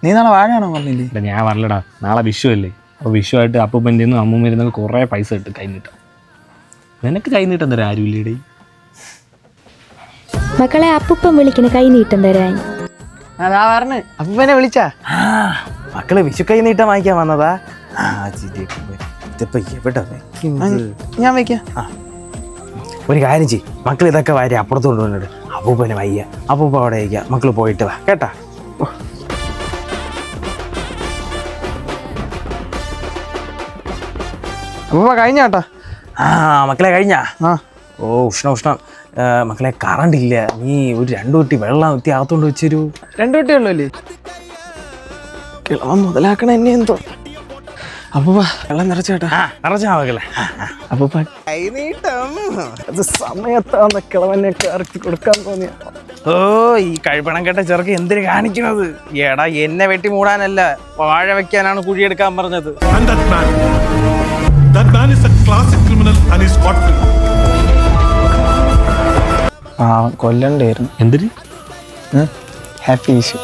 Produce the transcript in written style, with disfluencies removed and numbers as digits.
നീ നാളെ വാഴയാണോ പറഞ്ഞില്ലേ? ഞാൻ പറഞ്ഞില്ലടാ, നാളെ വിഷു അല്ലേ. അപ്പോൾ വിഷുവായിട്ട് അപ്പൂപ്പൻ്റെ നിന്നും അമ്മൂമ്മയിൽ നിന്നൊക്കെ കുറേ പൈസ കിട്ടും കൈനീട്ടം. നിനക്ക് കൈനീട്ടം തരാം ആരും ഇല്ലേടേ. മക്കളെ അപ്പൂപ്പൻ വിളിക്കണ കൈ നീട്ടം തരാൻ. അതാ പറഞ്ഞ് അപ്പൂപ്പനെ വിളിച്ചാ? മക്കള് വിഷു കൈ നീട്ടം വാങ്ങിക്കാൻ വന്നതാ. ഞാൻ വയ്ക്കാം. ഒരു കാര്യം ചെയ്യും, മക്കൾ ഇതൊക്കെ വാരി അപ്പുറത്ത് കൊണ്ടുവന്നിട്ട് അപ്പൂപ്പനെ വയ്യ. അപ്പൂപ്പ അവിടെ വയ്ക്കുക, മക്കള് പോയിട്ട് വാ കേട്ടാ. അപ്പൂപ്പ കഴിഞ്ഞാട്ടാ? മക്കളെ കഴിഞ്ഞാ? ഓ ഉഷ്ണം. മക്കളെ കറണ്ട് ഇല്ല, നീ ഒരു 2 കുട്ടി വെള്ളം എത്തി അകത്തോണ്ട് വെച്ചൊരു. 2 കുട്ടിയേ ഉള്ളൂ അല്ലേ? കിളവൻ മുതലാക്കണ എന്നെ എന്തോ. അപ്പൂപ്പ വെള്ളം നിറച്ചേട്ടാ? നിറച്ചാ മക്കളെ. അപ്പൂപ്പ കൈനീട്ടം അത് സമയത്താന്ന് കിളവനെയൊക്കെ ഇറക്കി കൊടുക്കാൻ തോന്നിയ. ഓ ഈ കഴിപ്പണം കേട്ട ചെറുക്ക് എന്തിനു കാണിക്കണത്? എടാ എന്നെ വെട്ടി മൂടാനല്ല, വാഴ വെക്കാനാണ് കുഴിയെടുക്കാൻ പറഞ്ഞത്. That man is a classic criminal and is caught free. കൊല്ലണ്ടായിരുന്നു. എന്തിന്? ഹാപ്പി വിഷു.